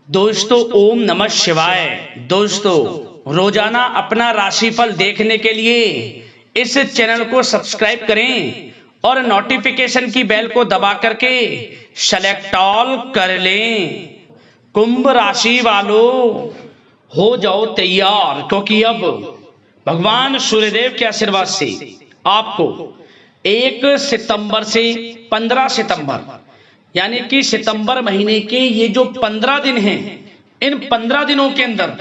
दोस्तों ओम नमः शिवाय। दोस्तों रोजाना अपना राशिफल देखने के लिए इस चैनल को सब्सक्राइब करें और नोटिफिकेशन की बेल को दबा करके सेलेक्ट ऑल कर लें। कुंभ राशि वालों हो जाओ तैयार, क्योंकि अब भगवान सूर्यदेव के आशीर्वाद से आपको 1 सितंबर से 15 सितंबर यानी कि सितंबर महीने के ये जो 15 दिन हैं, इन 15 दिनों के अंदर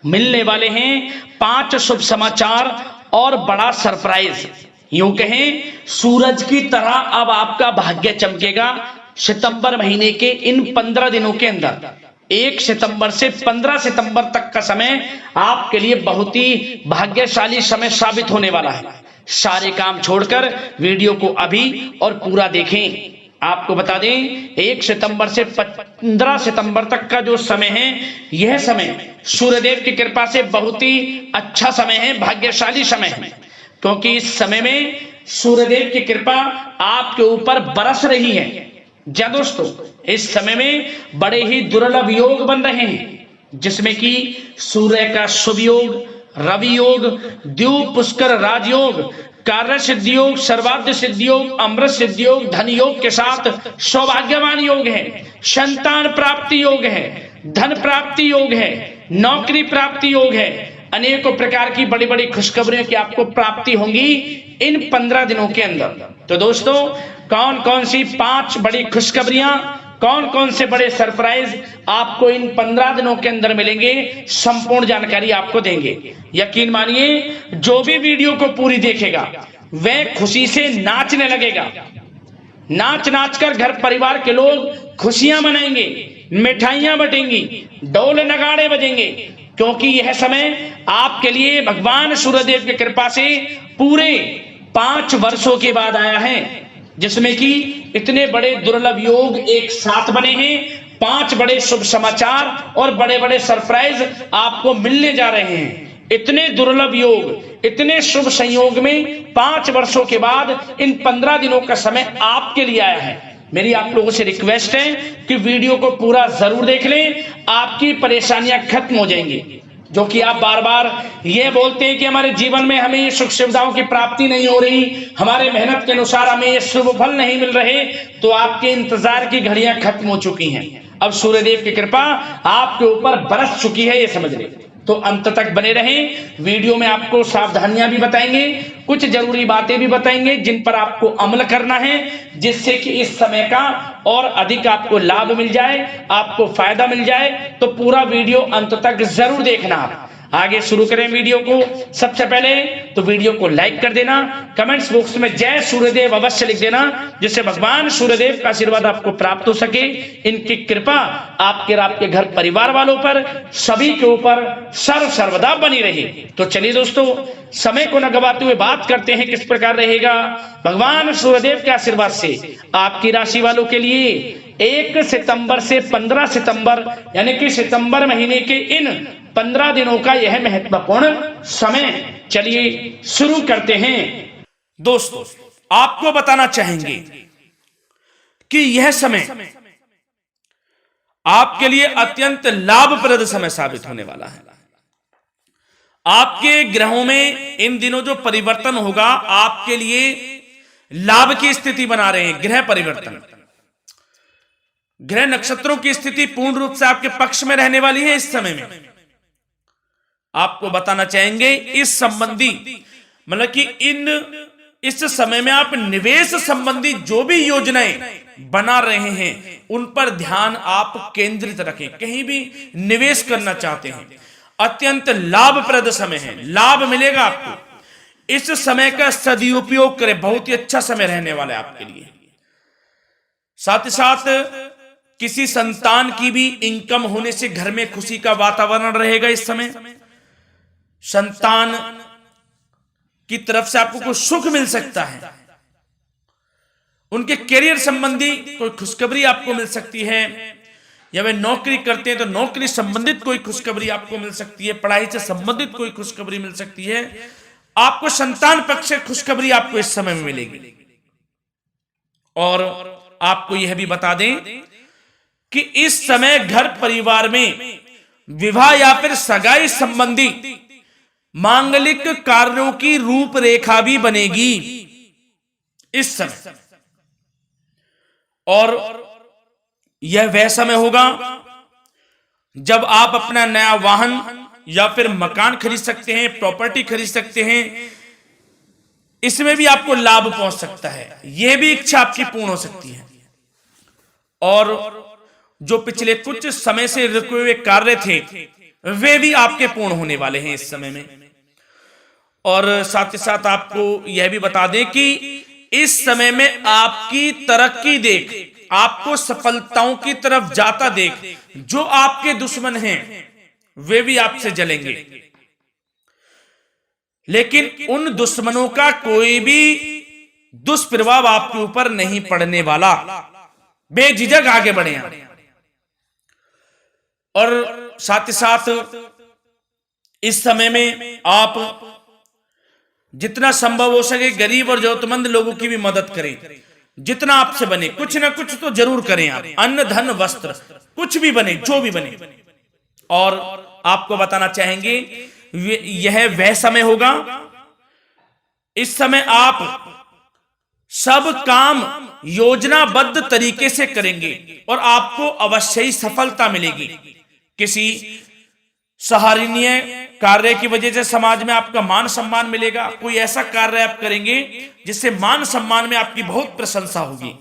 मिलने वाले हैं 5 शुभ समाचार और बड़ा सरप्राइज। यूं कहें सूरज की तरह अब आपका भाग्य चमकेगा। सितंबर महीने के इन 15 दिनों के अंदर 1 सितंबर से 15 सितंबर तक का समय आपके लिए बहुत ही भाग्यशाली समय साबित होने वाला है। सारे काम छोड़कर वीडियो को अभी और पूरा देखें। आपको बता दें 1 सितंबर से 15 सितंबर तक का जो समय है, यह समय सूर्यदेव की कृपा से बहुत ही अच्छा समय है, भाग्यशाली समय है, क्योंकि इस समय में सूर्यदेव की कृपा आपके ऊपर बरस रही है। जी दोस्तों, इस समय में बड़े ही दुर्लभ योग बन रहे हैं, जिसमें कि सूर्य का शुभ योग, रवि योग, द्वीप पुष्कर राजयोग, कार्य सिद्धि योग, सर्वाद्य सिद्धि योग, अमृत सिद्धि योग, धन योग के साथ सौभाग्यवान योग है, संतान प्राप्ति योग है, धन प्राप्ति योग है, नौकरी प्राप्ति योग है। अनेकों प्रकार की बड़ी बड़ी खुशखबरियों की आपको प्राप्ति होंगी इन 15 दिनों के अंदर। तो दोस्तों, कौन कौन सी 5 बड़ी खुशखबरियां, कौन कौन से बड़े सरप्राइज आपको इन 15 दिनों के अंदर मिलेंगे, संपूर्ण जानकारी आपको देंगे। यकीन मानिए, जो भी वीडियो को पूरी देखेगा वह खुशी से नाचने लगेगा। नाच नाच कर घर परिवार के लोग खुशियां मनाएंगे, मिठाइयां बटेंगी, ढोल नगाड़े बजेंगे, क्योंकि यह समय आपके लिए भगवान सूर्यदेव की कृपा से पूरे 5 वर्षों के बाद आया है, जिसमें कि इतने बड़े दुर्लभ योग एक साथ बने हैं। 5 बड़े शुभ समाचार और बड़े बड़े सरप्राइज आपको मिलने जा रहे हैं। इतने दुर्लभ योग, इतने शुभ संयोग में 5 वर्षों के बाद इन 15 दिनों का समय आपके लिए आया है। मेरी आप लोगों से रिक्वेस्ट है कि वीडियो को पूरा जरूर देख लें, आपकी परेशानियां खत्म हो जाएंगी। जो कि आप बार बार ये बोलते हैं कि हमारे जीवन में हमें ये सुख सुविधाओं की प्राप्ति नहीं हो रही, हमारे मेहनत के अनुसार हमें ये शुभ फल नहीं मिल रहे, तो आपके इंतजार की घड़ियां खत्म हो चुकी हैं। अब सूर्यदेव की कृपा आपके ऊपर बरस चुकी है, ये समझ लें। तो अंत तक बने रहें। वीडियो में आपको सावधानियां भी बताएंगे, कुछ जरूरी बातें भी बताएंगे जिन पर आपको अमल करना है, जिससे कि इस समय का और अधिक आपको लाभ मिल जाए, आपको फायदा मिल जाए। तो पूरा वीडियो अंत तक जरूर देखना। आप आगे शुरू करें वीडियो को। सबसे पहले तो वीडियो को लाइक कर देना, कमेंट्स बॉक्स में जय सूर्यदेव अवश्य लिख देना, जिससे भगवान सूर्यदेव का आशीर्वाद आपको प्राप्त हो सके, इनकी कृपा आपके और आपके घर परिवार वालों पर, सभी के ऊपर सर्वदा बनी रहे। तो चलिए दोस्तों, समय को न गवाते हुए बात करते हैं किस प्रकार रहेगा भगवान सूर्यदेव के आशीर्वाद से आपकी राशि वालों के लिए 1 सितंबर से 15 सितंबर यानी कि सितंबर महीने के इन 15 दिनों का यह महत्वपूर्ण समय। चलिए शुरू करते हैं। दोस्तों, आपको बताना चाहेंगे कि यह समय आपके लिए अत्यंत लाभप्रद समय साबित होने वाला है। आपके ग्रहों में इन दिनों जो परिवर्तन होगा, आपके लिए लाभ की स्थिति बना रहे हैं। ग्रह परिवर्तन, ग्रह नक्षत्रों की स्थिति पूर्ण रूप से आपके पक्ष में रहने वाली है। इस समय में आपको बताना चाहेंगे इस संबंधी, मतलब कि इस समय में आप निवेश संबंधी जो भी योजनाएं बना रहे हैं, उन पर ध्यान आप केंद्रित रखें। कहीं भी निवेश करना चाहते हैं, अत्यंत लाभप्रद समय है, लाभ मिलेगा आपको। इस समय का सदुपयोग करें, बहुत ही अच्छा समय रहने वाला है आपके लिए। साथ ही साथ किसी संतान की भी इनकम होने से घर में खुशी का वातावरण रहेगा। इस समय संतान की तरफ से आपको कुछ सुख मिल सकता है, उनके करियर संबंधी कोई खुशखबरी आपको मिल सकती है, या वे नौकरी करते हैं तो नौकरी संबंधित कोई खुशखबरी आपको मिल सकती है, पढ़ाई से संबंधित कोई खुशखबरी मिल सकती है। आपको संतान पक्ष से खुशखबरी आपको इस समय में मिलेगी। और आपको यह भी बता दें कि इस समय घर परिवार में विवाह या फिर सगाई संबंधी मांगलिक कार्यों की रूपरेखा भी बनेगी इस समय। और यह वह समय होगा जब आप अपना नया वाहन या फिर मकान खरीद सकते हैं, प्रॉपर्टी खरीद सकते हैं। इसमें भी आपको लाभ पहुंच सकता है, यह भी इच्छा आपकी पूर्ण हो सकती है। और जो पिछले कुछ समय से रुके हुए कार्य थे वे भी आपके पूर्ण होने वाले हैं इस समय में। और साथ ही साथ आपको यह भी बता दें कि इस समय में आपकी तरक्की देख, आपको सफलताओं की तरफ जाता देख जो आपके दुश्मन हैं वे भी आपसे जलेंगे, लेकिन उन दुश्मनों का कोई भी दुष्प्रभाव आपके ऊपर नहीं पड़ने वाला। बेझिझक आगे बढ़े आप। और साथ ही साथ इस समय में आप जितना संभव हो सके गरीब और जरूरतमंद लोगों की भी मदद करें। जितना आपसे बने कुछ ना कुछ तो जरूर करें आप, अन्न धन वस्त्र कुछ भी बने, जो भी बने। और आपको बताना चाहेंगे यह वह समय होगा, इस समय आप सब काम योजनाबद्ध तरीके से करेंगे और आपको अवश्य ही सफलता मिलेगी। किसी सराहनीय कार्य की वजह से समाज में आपका मान सम्मान मिलेगा। कोई ऐसा कार्य आप करेंगे जिससे मान सम्मान में आपकी बहुत प्रशंसा होगी।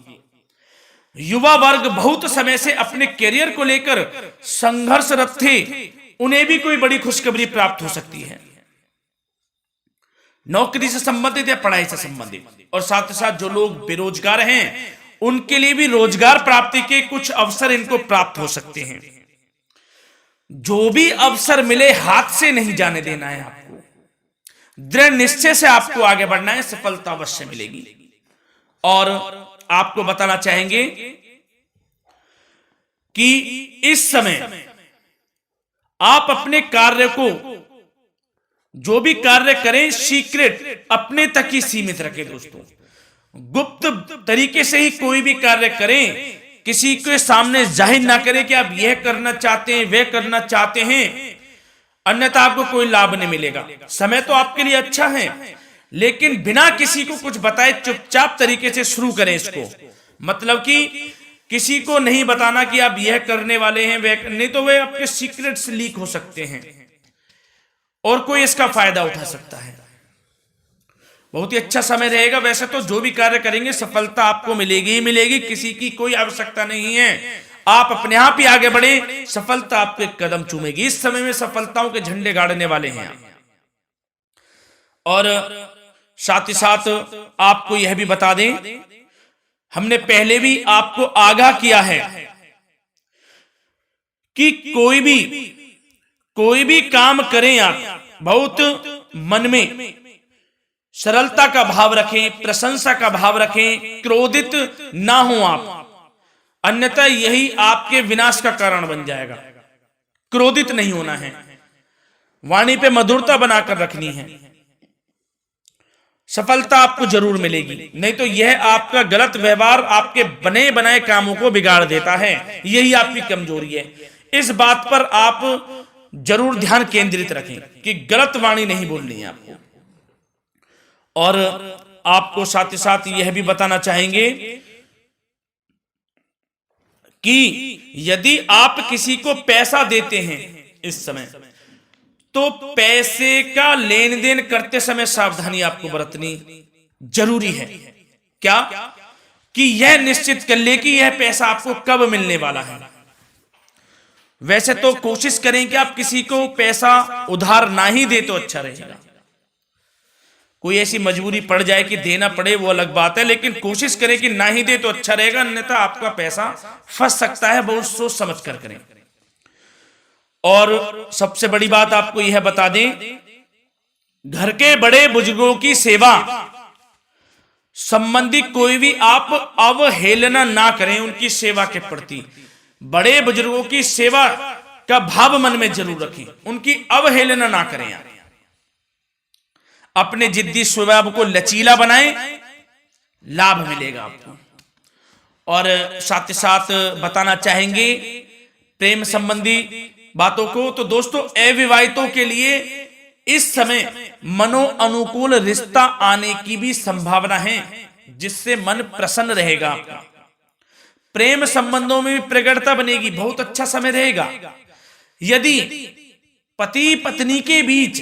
युवा वर्ग बहुत समय से अपने करियर को लेकर संघर्षरत थे, उन्हें भी कोई बड़ी खुशखबरी प्राप्त हो सकती है, नौकरी से संबंधित या पढ़ाई से संबंधित। और साथ ही साथ जो लोग बेरोजगार हैं उनके लिए भी रोजगार प्राप्ति के कुछ अवसर इनको प्राप्त हो सकते हैं। जो भी अवसर मिले हाथ से नहीं जाने देना है आपको, दृढ़ निश्चय से आपको आगे बढ़ना है, सफलता अवश्य मिलेगी। और आपको बताना चाहेंगे कि इस समय आप अपने कार्य को, जो भी कार्य करें, सीक्रेट अपने तक ही सीमित रखें दोस्तों। गुप्त तरीके से ही कोई भी कार्य करें, किसी के सामने जाहिर ना करें कि आप यह करना चाहते हैं, वह करना चाहते हैं, अन्यथा आपको कोई लाभ नहीं मिलेगा। समय तो आपके लिए अच्छा है, लेकिन बिना किसी को कुछ बताए चुपचाप तरीके से शुरू करें इसको। मतलब कि किसी को नहीं बताना कि आप यह करने वाले हैं, वह नहीं, तो वे आपके सीक्रेट्स लीक हो सकते हैं और कोई इसका फायदा उठा सकता है। बहुत ही अच्छा समय रहेगा। वैसे तो जो भी कार्य करेंगे सफलता आपको मिलेगी ही मिलेगी, किसी की कोई आवश्यकता नहीं है। आप अपने आप ही आगे बढ़े, सफलता आपके कदम चूमेगी। इस समय में सफलताओं के झंडे गाड़ने वाले हैं आप। और साथ ही साथ आपको यह भी बता दें, हमने पहले भी आपको आगाह किया है कि कोई भी काम करें आप बहुत मन में सरलता का भाव रखें, प्रशंसा का भाव रखें, क्रोधित ना हो आप, अन्यथा यही आपके विनाश का कारण बन जाएगा। क्रोधित नहीं होना है, वाणी पे मधुरता बनाकर रखनी है, सफलता आपको जरूर मिलेगी। नहीं तो यह आपका गलत व्यवहार आपके बने बनाए कामों को बिगाड़ देता है, यही आपकी कमजोरी है। इस बात पर आप जरूर ध्यान केंद्रित रखें कि गलत वाणी नहीं बोलनी है आपको। और आपको साथ ही साथ यह भी बताना चाहेंगे कि यदि आप किसी को पैसा देते हैं इस समय, तो पैसे का लेन देन करते समय सावधानी आपको बरतनी जरूरी है। क्या कि यह निश्चित कर ले कि यह पैसा आपको कब मिलने वाला है। वैसे तो कोशिश करें कि आप किसी को पैसा उधार ना ही दे तो अच्छा रहेगा। कोई ऐसी मजबूरी पड़ जाए कि देना पड़े वो अलग बात है, लेकिन कोशिश करें कि ना ही दे तो अच्छा रहेगा, अन्यथा आपका पैसा फंस सकता है। बहुत सोच समझ कर करें। और सबसे बड़ी बात आपको यह बता दें, घर के बड़े बुजुर्गों की सेवा संबंधी कोई भी आप अवहेलना ना करें उनकी सेवा के प्रति। बड़े बुजुर्गों की सेवा का भाव मन में जरूर रखें, उनकी अवहेलना ना करें आप। अपने जिद्दी स्वभाव को लचीला बनाएं, लाभ मिलेगा आपको। और साथ ही साथ बताना चाहेंगे प्रेम संबंधी बातों को। तो दोस्तों, अविवाहितों के लिए इस समय मनो अनुकूल रिश्ता आने की भी संभावना है, जिससे मन प्रसन्न रहेगा आपका। प्रेम संबंधों में भी प्रगाढ़ता बनेगी, बहुत अच्छा समय रहेगा। यदि पति पत्नी के बीच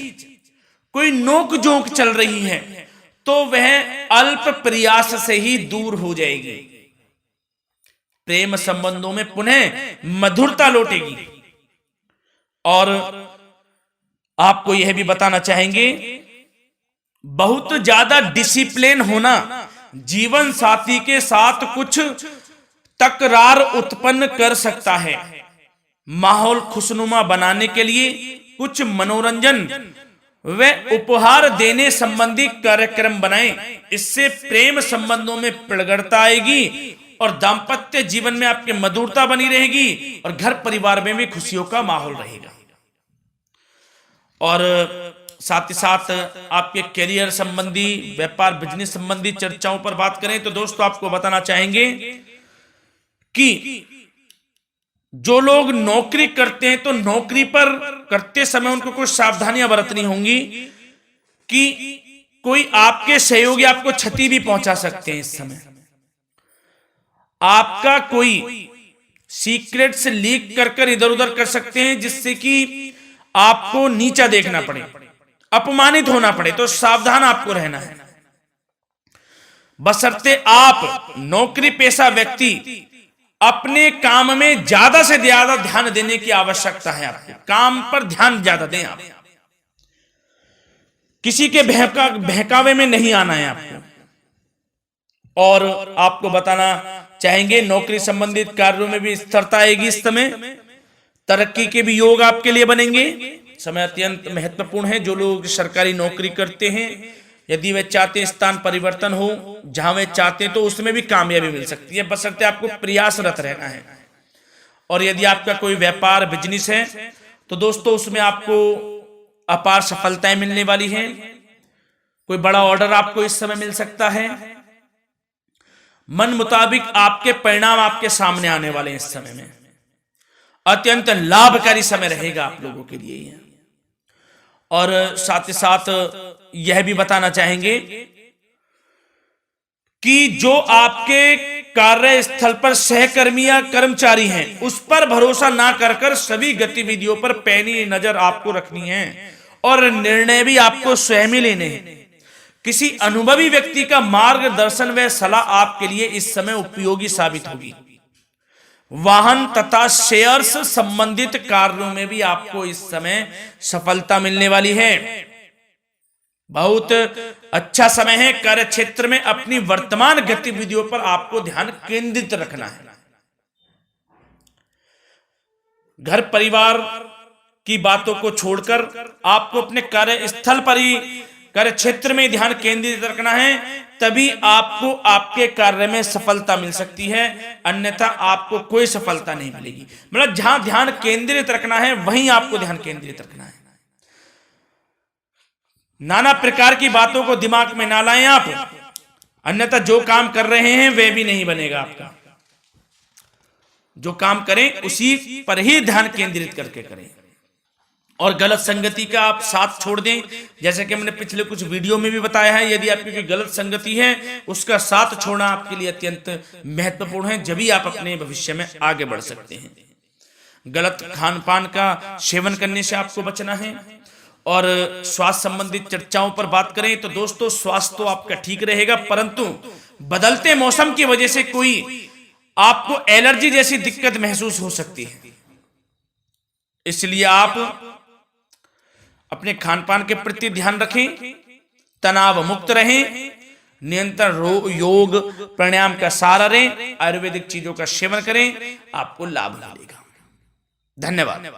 कोई नोक झोंक चल रही है तो वह अल्प प्रयास से ही दूर हो जाएगी। प्रेम संबंधों में पुनः मधुरता लौटेगी। और आपको यह भी बताना चाहेंगे, बहुत ज्यादा डिसिप्लिन होना जीवन साथी के साथ कुछ तकरार उत्पन्न कर सकता है। माहौल खुशनुमा बनाने के लिए कुछ मनोरंजन व उपहार देने संबंधी कार्यक्रम बनाएं। इससे प्रेम संबंधों में प्रगाढ़ता आएगी और दाम्पत्य जीवन में आपके मधुरता बनी रहेगी और घर परिवार में भी खुशियों का माहौल रहेगा। और साथ ही साथ आपके करियर संबंधी, व्यापार बिजनेस संबंधी चर्चाओं पर बात करें तो दोस्तों, आपको बताना चाहेंगे कि जो लोग नौकरी करते हैं तो नौकरी पर करते समय उनको कुछ सावधानियां बरतनी होंगी कि कोई आपके सहयोगी आपको क्षति भी पहुंचा सकते हैं। इस समय आपका कोई सीक्रेट्स लीक कर इधर उधर कर सकते हैं, जिससे कि आपको नीचा देखना पड़े, अपमानित होना पड़े। तो सावधान आपको रहना है। बशर्ते आप नौकरी पेशा व्यक्ति अपने काम में ज्यादा से ज्यादा ध्यान देने की आवश्यकता है। आपको काम पर ध्यान ज्यादा दें। आप किसी के बहकावे में नहीं आना है आपको। और आपको बताना चाहेंगे, नौकरी संबंधित कार्यों में भी स्थिरता आएगी। इस समय तरक्की के भी योग आपके लिए बनेंगे। समय अत्यंत महत्वपूर्ण है। जो लोग सरकारी नौकरी करते हैं, यदि वे चाहते हैं स्थान परिवर्तन हो, जहां वे चाहते हैं, तो उसमें भी कामयाबी मिल सकती है, बशर्ते आपको प्रयासरत रहना है। और यदि आपका कोई व्यापार बिजनेस है तो दोस्तों, उसमें आपको अपार सफलताएं मिलने वाली हैं। कोई बड़ा ऑर्डर आपको इस समय मिल सकता है। मन मुताबिक आपके परिणाम आपके सामने आने वाले हैं। इस समय में अत्यंत लाभकारी समय रहेगा आप लोगों के लिए। और साथ ही साथ यह भी बताना चाहेंगे कि जो आपके कार्यस्थल पर सहकर्मी या कर्मचारी हैं, उस पर भरोसा ना कर सभी गतिविधियों पर पैनी नजर आपको रखनी है और निर्णय भी आपको स्वयं ही लेने हैं। किसी अनुभवी व्यक्ति का मार्गदर्शन व सलाह आपके लिए इस समय उपयोगी साबित होगी। वाहन तथा शेयर्स संबंधित कार्यों में भी आपको इस समय सफलता मिलने वाली है। बहुत अच्छा समय है। कार्य क्षेत्र में अपनी वर्तमान गतिविधियों पर आपको ध्यान केंद्रित रखना है। घर परिवार की बातों को छोड़कर आपको अपने कार्यस्थल पर ही, कार्य क्षेत्र में ध्यान केंद्रित रखना है, तभी आपको आपके कार्य में सफलता मिल सकती है। अन्यथा आपको कोई सफलता नहीं मिलेगी। मतलब जहां ध्यान केंद्रित रखना है वहीं आपको ध्यान केंद्रित रखना है। नाना प्रकार की बातों को दिमाग में ना लाएं आप, अन्यथा जो काम कर रहे हैं वह भी नहीं बनेगा आपका। जो काम करें उसी पर ही ध्यान केंद्रित करके करें और गलत संगति का आप साथ छोड़ दें। जैसे कि हमने पिछले कुछ वीडियो में भी बताया है, यदि आपकी कोई गलत संगति है उसका साथ छोड़ना आपके लिए अत्यंत महत्वपूर्ण है। जब ही आप अपने भविष्य में आगे बढ़ सकते हैं। गलत खान पान का सेवन करने से आपको बचना है। और स्वास्थ्य संबंधित चर्चाओं पर बात करें तो दोस्तों, स्वास्थ्य तो आपका ठीक रहेगा, परंतु बदलते मौसम की वजह से कोई आपको एलर्जी जैसी दिक्कत महसूस हो सकती है। इसलिए आप अपने खान पान के प्रति ध्यान रखें, तनाव मुक्त रहें, नियंत्रण योग प्राणायाम का सहारा लें, आयुर्वेदिक चीजों का सेवन करें, आपको लाभ मिलेगा। धन्यवाद।